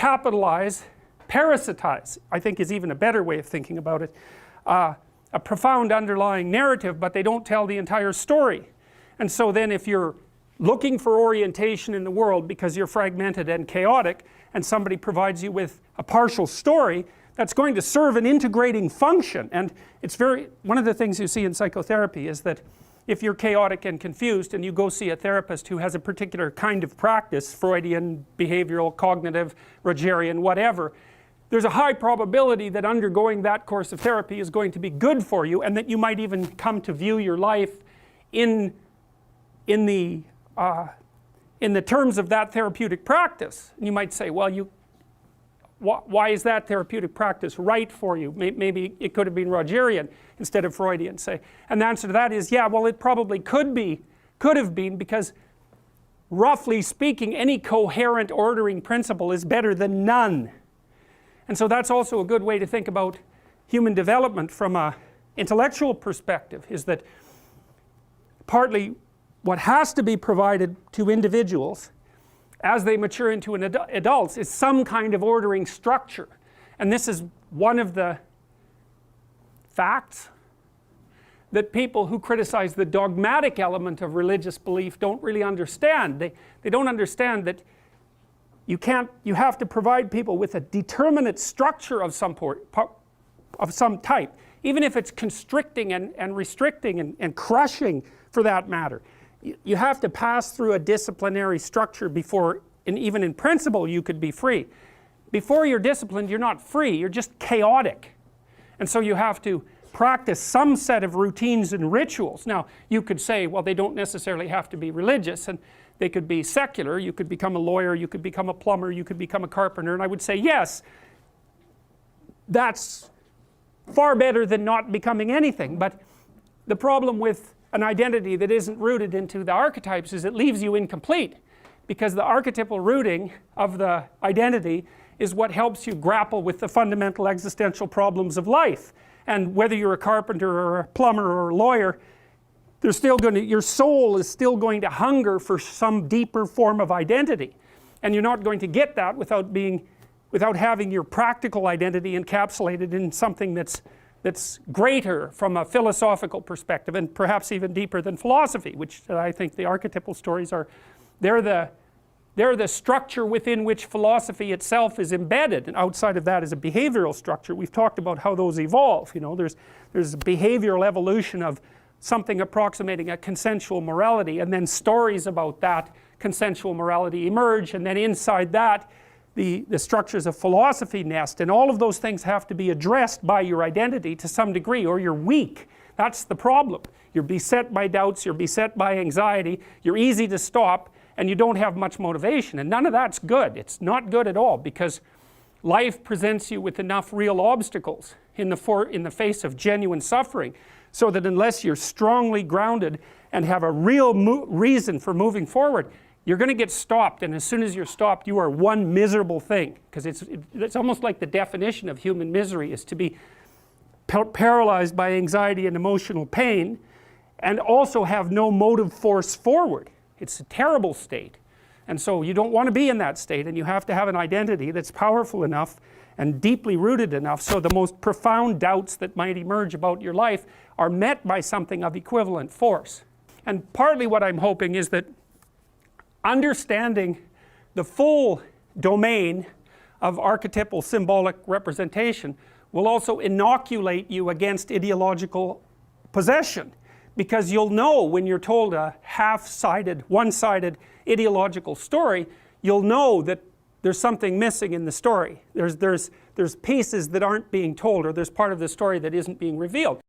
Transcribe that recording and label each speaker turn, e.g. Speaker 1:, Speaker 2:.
Speaker 1: capitalize, parasitize, I think is even a better way of thinking about it, a profound underlying narrative, but they don't tell the entire story. And so then if you're looking for orientation in the world because you're fragmented and chaotic, and somebody provides you with a partial story, that's going to serve an integrating function. And it's one of the things you see in psychotherapy is that if you're chaotic and confused and you go see a therapist who has a particular kind of practice, Freudian, behavioral, cognitive, Rogerian, whatever, there's a high probability that undergoing that course of therapy is going to be good for you, and that you might even come to view your life in the terms of that therapeutic practice. And you might say, well, why is that therapeutic practice right for you? Maybe it could have been Rogerian instead of Freudian, say. And the answer to that is, yeah, well, it probably could have been, because roughly speaking, any coherent ordering principle is better than none. And so that's also a good way to think about human development from an intellectual perspective, is that partly what has to be provided to individuals as they mature into adults is some kind of ordering structure. And this is one of the facts that people who criticize the dogmatic element of religious belief don't really understand. They don't understand that you have to provide people with a determinate structure of some type, even if it's constricting and restricting and crushing for that matter. You have to pass through a disciplinary structure before, and even in principle, you could be free. Before you're disciplined, you're not free, you're just chaotic. And so you have to practice some set of routines and rituals. Now, you could say, well, they don't necessarily have to be religious, and they could be secular. You could become a lawyer, you could become a plumber, you could become a carpenter, and I would say, yes, that's far better than not becoming anything. But the problem with an identity that isn't rooted into the archetypes is it leaves you incomplete, because the archetypal rooting of the identity is what helps you grapple with the fundamental existential problems of life. And whether you're a carpenter or a plumber or a lawyer, your soul is still going to hunger for some deeper form of identity, and you're not going to get that without having your practical identity encapsulated in something that's greater from a philosophical perspective, and perhaps even deeper than philosophy, which I think the archetypal stories are. They're the structure within which philosophy itself is embedded, and outside of that is a behavioral structure. We've talked about how those evolve. You know, there's a behavioral evolution of something approximating a consensual morality, and then stories about that consensual morality emerge, and then inside that the structures of philosophy nest, and all of those things have to be addressed by your identity to some degree, or you're weak. That's the problem. You're beset by doubts, you're beset by anxiety, you're easy to stop, and you don't have much motivation, and none of that's good. It's not good at all, because life presents you with enough real obstacles in the face of genuine suffering, so that unless you're strongly grounded and have a real reason for moving forward, you're going to get stopped, and as soon as you're stopped, you are one miserable thing. Because it's almost like the definition of human misery is to be paralyzed by anxiety and emotional pain, and also have no motive force forward. It's a terrible state, and so you don't want to be in that state, and you have to have an identity that's powerful enough and deeply rooted enough so the most profound doubts that might emerge about your life are met by something of equivalent force. And partly what I'm hoping is that understanding the full domain of archetypal symbolic representation will also inoculate you against ideological possession, because you'll know when you're told a half-sided, one-sided ideological story, you'll know that there's something missing in the story. There's pieces that aren't being told, or there's part of the story that isn't being revealed.